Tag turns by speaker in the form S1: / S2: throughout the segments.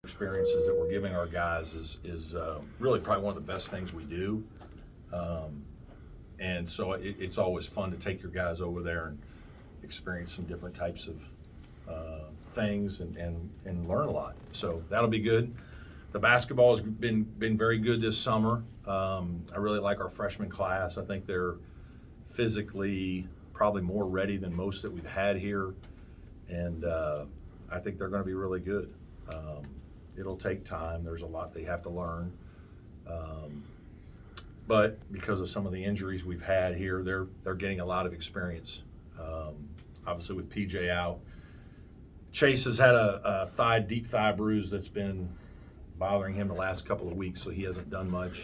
S1: experiences that we're giving our guys is really probably one of the best things we do. And so it's always fun to take your guys over there and experience some different types of things and learn a lot. So that'll be good. The basketball has been very good this summer. I really like our freshman class. I think they're physically probably more ready than most that we've had here, and I think they're going to be really good. It'll take time. There's a lot they have to learn. But because of some of the injuries we've had here, they're getting a lot of experience. Obviously with PJ out, Chase has had a deep thigh bruise that's been bothering him the last couple of weeks, so he hasn't done much.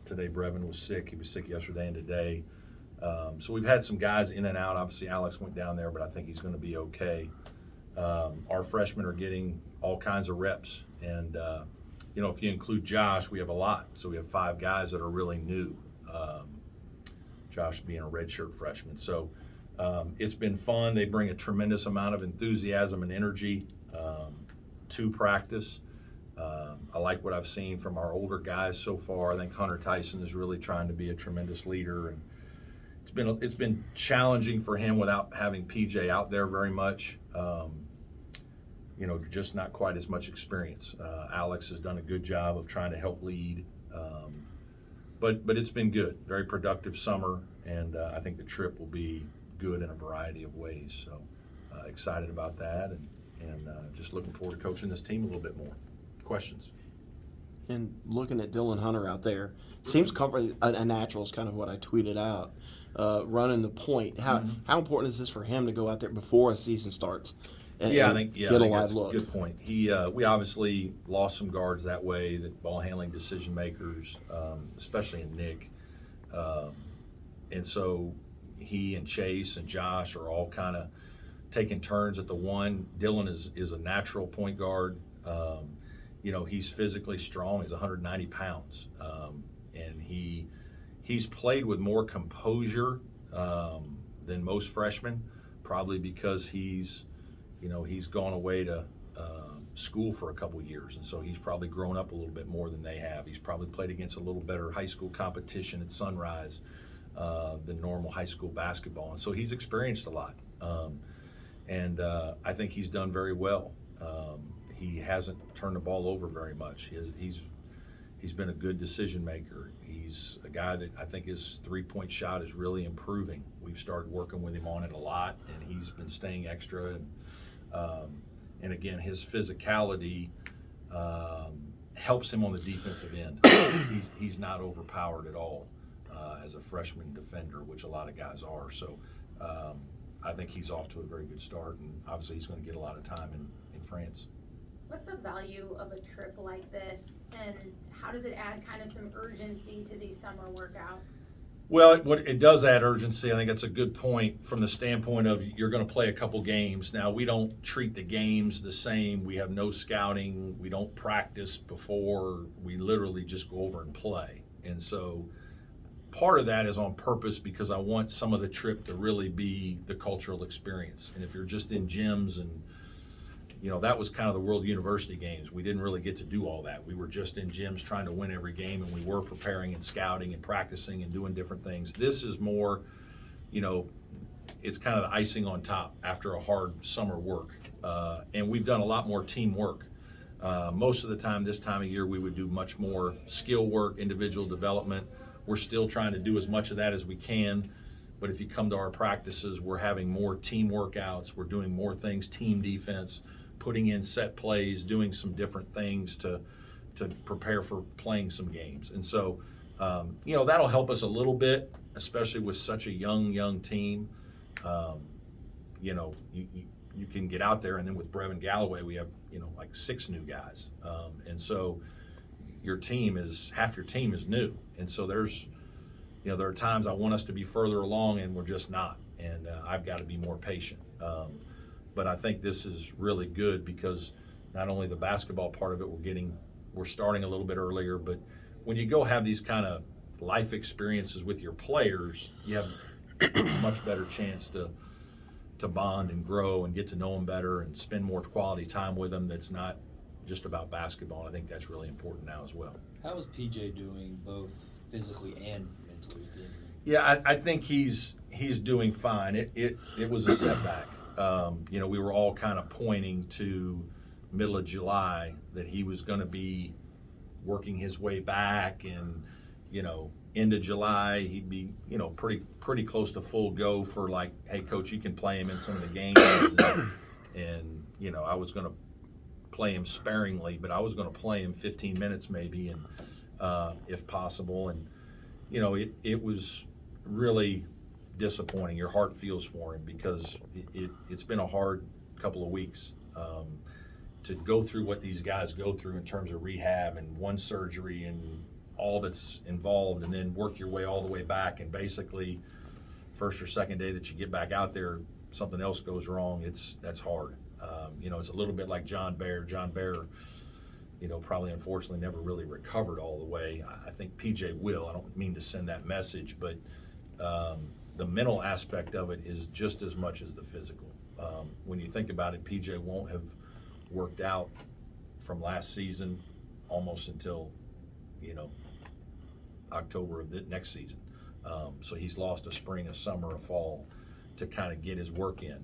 S1: Today Brevin was sick. He was sick yesterday and today. So we've had some guys in and out. Obviously Alex went down there, but I think he's going to be okay. Our freshmen are getting all kinds of reps, and if you include Josh, we have a lot. So we have 5 guys that are really new. Josh being a redshirt freshman. So it's been fun. They bring a tremendous amount of enthusiasm and energy to practice. I like what I've seen from our older guys so far. I think Hunter Tyson is really trying to be a tremendous leader, and it's been challenging for him without having PJ out there very much. Just not quite as much experience. Alex has done a good job of trying to help lead, but it's been good. Very productive summer, and I think the trip will be good in a variety of ways. So excited about that, and just looking forward to coaching this team a little bit more. Questions?
S2: And looking at Dylan Hunter out there, seems comfortable. A natural is kind of what I tweeted out. Running the point. How important is this for him to go out there before a season starts?
S1: I think
S2: get a live
S1: that's
S2: look.
S1: A good point. We obviously lost some guards that way, that ball handling decision makers, especially in Nick, and so he and Chase and Josh are all kind of taking turns at the one. Dylan is a natural point guard. He's physically strong. He's 190 pounds, and he's played with more composure than most freshmen, probably because he's gone away to school for a couple years, and so he's probably grown up a little bit more than they have. He's probably played against a little better high school competition at Sunrise than normal high school basketball, and so he's experienced a lot. And I think he's done very well. He hasn't turned the ball over very much. He's been a good decision maker. He's a guy that I think his three-point shot is really improving. We've started working with him on it a lot, and he's been staying extra. And again, his physicality helps him on the defensive end. He's not overpowered at all as a freshman defender, which a lot of guys are. So I think he's off to a very good start, and obviously he's going to get a lot of time in France.
S3: What's the value of a trip like this, and how does it add kind of some urgency to these summer workouts?
S1: Well, it does add urgency. I think that's a good point from the standpoint of you're going to play a couple games. Now, we don't treat the games the same. We have no scouting. We don't practice before. We literally just go over and play. And so part of that is on purpose because I want some of the trip to really be the cultural experience. And if you're just in gyms and that was kind of the World University Games. We didn't really get to do all that. We were just in gyms trying to win every game, and we were preparing and scouting and practicing and doing different things. This is more, it's kind of the icing on top after a hard summer work. And we've done a lot more teamwork. Most of the time, this time of year, we would do much more skill work, individual development. We're still trying to do as much of that as we can. But if you come to our practices, we're having more team workouts. We're doing more things, team defense, putting in set plays, doing some different things to prepare for playing some games. And so, that'll help us a little bit, especially with such a young team. You can get out there, and then with Brevin Galloway, we have, like 6 new guys. And so half your team is new. And so there are times I want us to be further along, and we're just not. And I've got to be more patient. But I think this is really good because not only the basketball part of it, we're starting a little bit earlier, but when you go have these kind of life experiences with your players, you have a much better chance to to bond and grow and get to know him better and spend more quality time with him that's not just about basketball. And I think that's really important now as well.
S4: How is PJ doing both physically and mentally with the injury?
S1: Yeah, I think he's doing fine. It was a setback. We were all kind of pointing to middle of July that he was going to be working his way back, and end of July he'd be pretty close to full go for, like, hey coach, you can play him in some of the games, and I was going to play him sparingly, but I was going to play him 15 minutes maybe, and if possible, and it was really disappointing. Your heart feels for him because it's been a hard couple of weeks to go through what these guys go through in terms of rehab and one surgery and all that's involved, and then work your way all the way back, and basically first or second day that you get back out there, something else goes wrong. That's hard. It's a little bit like John Bear. John Bear, probably unfortunately never really recovered all the way. I think PJ will. I don't mean to send that message, but the mental aspect of it is just as much as the physical. When you think about it, PJ won't have worked out from last season almost until October of the next season. So he's lost a spring, a summer, a fall to kind of get his work in.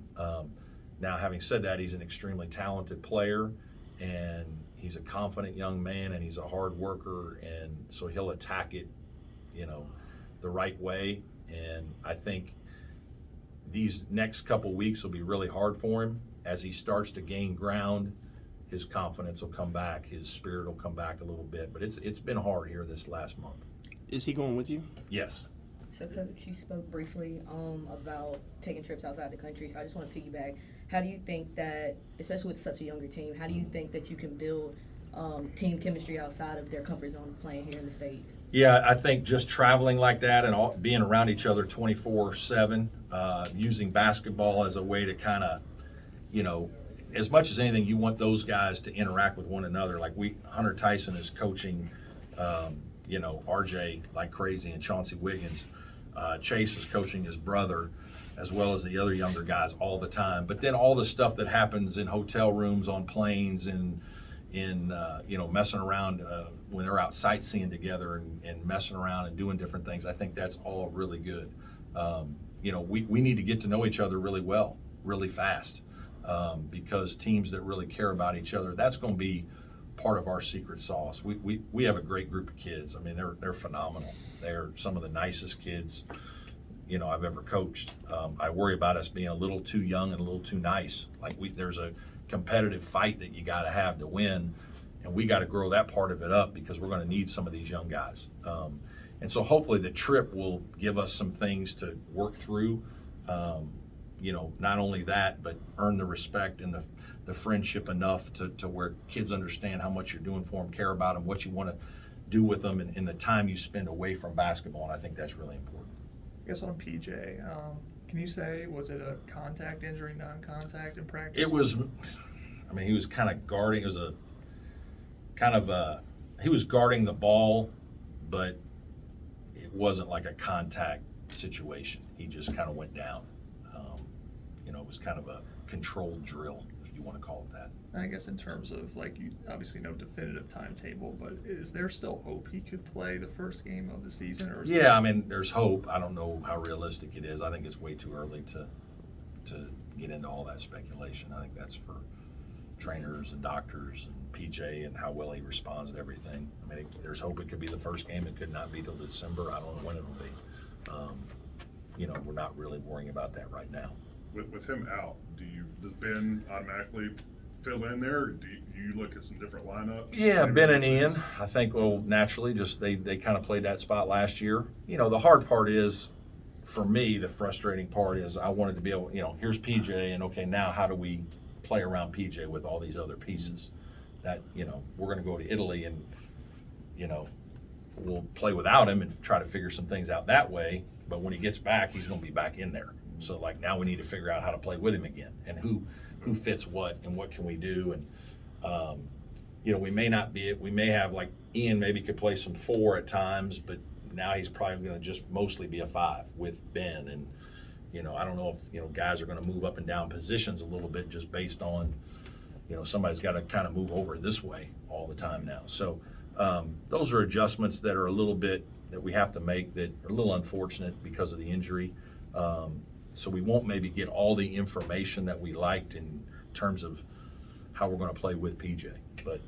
S1: Now, having said that, he's an extremely talented player, and he's a confident young man, and he's a hard worker, and so he'll attack it, the right way. And I think these next couple weeks will be really hard for him. As he starts to gain ground, his confidence will come back, his spirit will come back a little bit. But it's been hard here this last month.
S2: Is he going with you?
S1: Yes.
S5: So, Coach, you spoke briefly about taking trips outside the country. So I just want to piggyback. How do you think that, especially with such a younger team, how do you think that you can build team chemistry outside of their comfort zone playing here in the States?
S1: Yeah, I think just traveling like that and being around each other 24/7, using basketball as a way to kind of, as much as anything, you want those guys to interact with one another. Like Hunter Tyson is coaching, RJ like crazy, and Chauncey Wiggins. Chase is coaching his brother, as well as the other younger guys all the time. But then all the stuff that happens in hotel rooms, on planes, and in messing around when they're out sightseeing together and messing around and doing different things, I think that's all really good. We need to get to know each other really well, really fast, because teams that really care about each other, that's going to be part of our secret sauce. We have a great group of kids. I mean, they're phenomenal. They're some of the nicest kids I've ever coached. I worry about us being a little too young and a little too nice. Like there's a competitive fight that you got to have to win, and we got to grow that part of it up because we're going to need some of these young guys. And so hopefully the trip will give us some things to work through. Not only that, but earn the respect and the friendship enough to where kids understand how much you're doing for them, care about them, what you want to do with them, and the time you spend away from basketball. And I think that's really important.
S6: I guess on PJ, can you say, was it a contact injury, non-contact in practice?
S1: It was, he was kind of guarding. It was he was guarding the ball, but it wasn't like a contact situation. He just kind of went down. It was kind of a controlled drill, if you want to call it that.
S6: I guess in terms of, you obviously no definitive timetable, but is there still hope he could play the first game of the season? Or
S1: there's hope. I don't know how realistic it is. I think it's way too early to get into all that speculation. I think that's for trainers and doctors and PJ and how well he responds to everything. There's hope it could be the first game. It could not be till December. I don't know when it'll be. We're not really worrying about that right now.
S7: With him out, does Ben automatically fill in there, or do you look at some different lineups?
S1: Yeah, Ben and Ian, I think, naturally, just they kind of played that spot last year. The hard part is, for me, the frustrating part is I wanted to be able, here's PJ, and okay, now how do we play around PJ with all these other pieces? That, we're going to go to Italy and, we'll play without him and try to figure some things out that way. But when he gets back, he's going to be back in there. So now we need to figure out how to play with him again, and who fits what, and what can we do. And we may have, like, Ian maybe could play some 4 at times, but now he's probably going to just mostly be a 5 with Ben. And I don't know if, guys are going to move up and down positions a little bit just based on, somebody's got to kind of move over this way all the time now. So those are adjustments that are a little bit that we have to make that are a little unfortunate because of the injury. So we won't maybe get all the information that we liked in terms of how we're going to play with PJ. But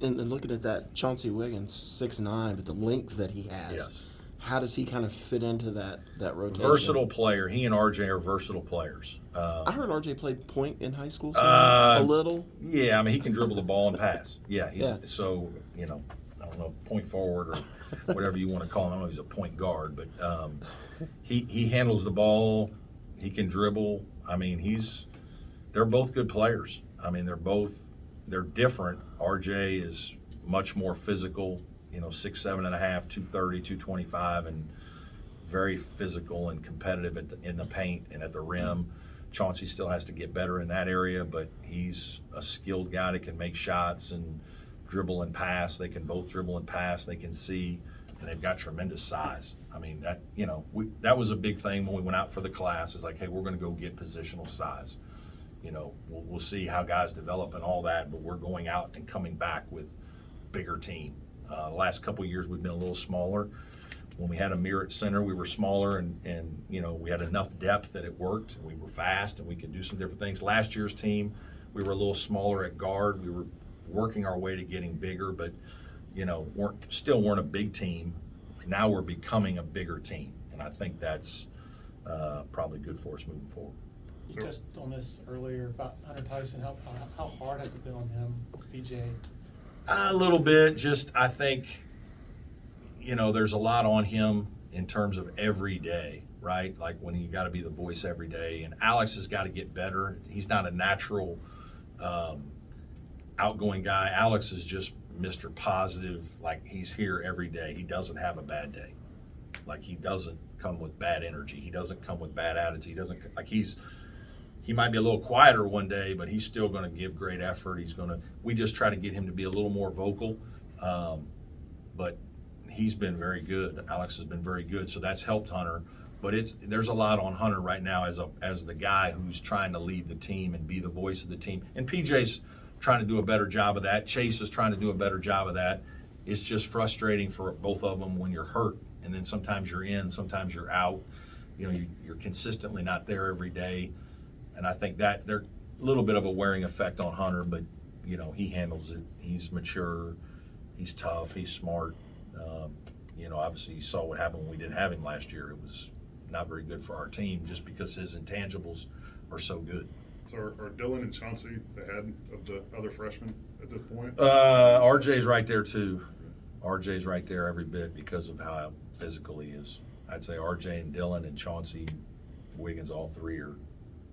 S2: And looking at that, Chauncey Wiggins, 6'9", but the length that he has,
S1: yes,
S2: how does he kind of fit into that rotation?
S1: versatile player. He and RJ are versatile players.
S2: I heard RJ played point in high school, so
S1: Uh,
S2: a little.
S1: Yeah, I mean, he can dribble the ball and pass. Yeah,
S2: Yeah.
S1: So, I don't know, point forward or whatever you want to call him. I don't know if he's a point guard, but he handles the ball. He can dribble. I mean, they're both good players. I mean, they're different. RJ is much more physical, 6'7.5", 230, 225, and very physical and competitive in the paint and at the rim. Chauncey still has to get better in that area, but he's a skilled guy that can make shots and dribble and pass. They can both dribble and pass. They can see, and they've got tremendous size. I mean, that was a big thing when we went out for the class. Is like, hey, we're going to go get positional size. We'll see how guys develop and all that, but we're going out and coming back with bigger team. The last couple of years we've been a little smaller. When we had a mirror at center, we were smaller and we had enough depth that it worked. We were fast and we could do some different things. Last year's team, we were a little smaller at guard. We were working our way to getting bigger, but weren't a big team. Now we're becoming a bigger team, and I think that's probably good for us moving forward.
S8: You touched on this earlier about Hunter Tyson. How hard has it been on him, PJ?
S1: A little bit. Just I think, there's a lot on him in terms of every day, right? Like when you got to be the voice every day. And Alex has got to get better. He's not a natural outgoing guy. Alex is just Mr. Positive. Like he's here every day. He doesn't have a bad day. Like he doesn't come with bad energy. He doesn't come with bad attitude. He doesn't he might be a little quieter one day, but he's still going to give great effort. We just try to get him to be a little more vocal. But he's been very good. Alex has been very good. So that's helped Hunter. But there's a lot on Hunter right now as the guy who's trying to lead the team and be the voice of the team. And PJ's trying to do a better job of that. Chase is trying to do a better job of that. It's just frustrating for both of them when you're hurt. And then sometimes you're in, sometimes you're out. You're consistently not there every day. And I think that there's a little bit of a wearing effect on Hunter, but, he handles it. He's mature. He's tough. He's smart. Obviously you saw what happened when we didn't have him last year. It was not very good for our team just because his intangibles are so good.
S7: So are Dylan and Chauncey ahead of the other freshmen at this point?
S1: RJ's right there too. RJ's right there every bit because of how physical he is. I'd say RJ and Dylan and Chauncey Wiggins, all three are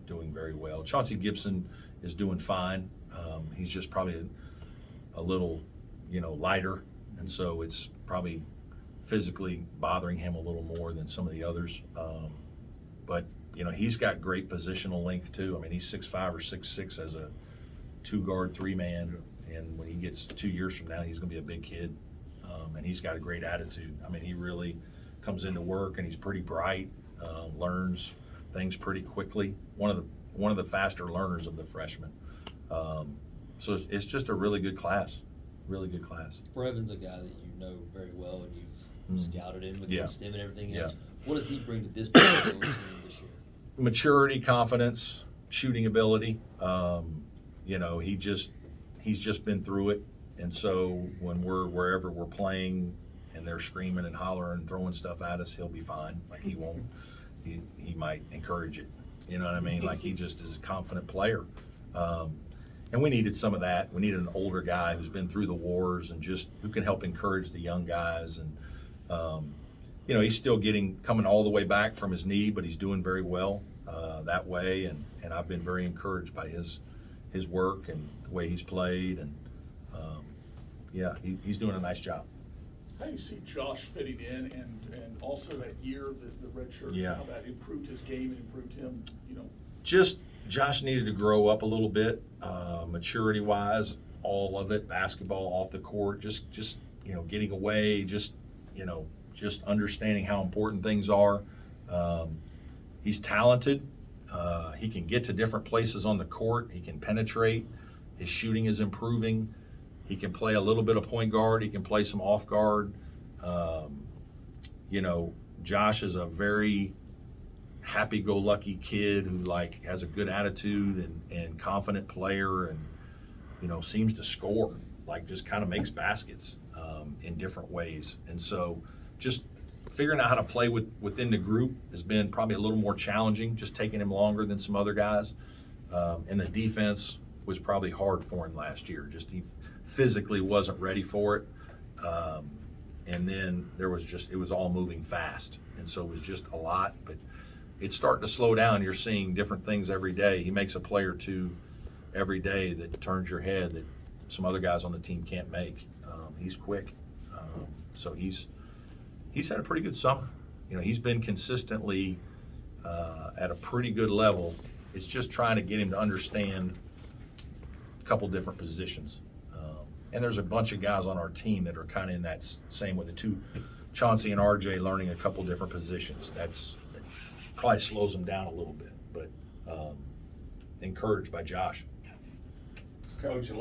S1: doing very well. Chauncey Gibson is doing fine. He's just probably a little, lighter, and so it's probably physically bothering him a little more than some of the others. But he's got great positional length too. I mean, he's 6'5" or 6'6" as a 2-guard, 3-man, and when he gets 2 years from now, he's going to be a big kid. And he's got a great attitude. I mean, he really comes into work and he's pretty bright, learns things pretty quickly. One of the faster learners of the freshmen. So it's just a really good class. Really good class.
S4: Brevin's a guy that you know very well, and you've scouted him against him and everything else. What does he bring to this particular team this year?
S1: Maturity, confidence, shooting ability. He's just been through it, and so when we're wherever we're playing and they're screaming and hollering and throwing stuff at us, he'll be fine. Like he won't. He might encourage it. You know what I mean? Like he just is a confident player. And we needed some of that. We needed an older guy who's been through the wars and just who can help encourage the young guys. And, he's still coming all the way back from his knee, but he's doing very well that way. And I've been very encouraged by his work and the way he's played. And, he's doing a nice job.
S9: How do you see Josh fitting in and also that year, the red shirt, how that improved his game and improved him,
S1: Just Josh needed to grow up a little bit, maturity-wise, all of it, basketball, off the court, just getting away, just understanding how important things are. He's talented. He can get to different places on the court. He can penetrate. His shooting is improving. He can play a little bit of point guard. He can play some off guard. Josh is a very happy-go-lucky kid who has a good attitude and confident player, and seems to score, just kind of makes baskets in different ways. And so just figuring out how to play within the group has been probably a little more challenging, just taking him longer than some other guys. And the defense was probably hard for him last year. Just he physically wasn't ready for it. And then it was all moving fast. And so it was just a lot, but it's starting to slow down. You're seeing different things every day. He makes a play or two every day that turns your head that some other guys on the team can't make. He's quick. So he's had a pretty good summer. He's been consistently at a pretty good level. It's just trying to get him to understand a couple different positions. And there's a bunch of guys on our team that are kind of in that same way. The two, Chauncey and RJ, learning a couple different positions. That probably slows them down a little bit, but encouraged by Josh.
S10: Coach,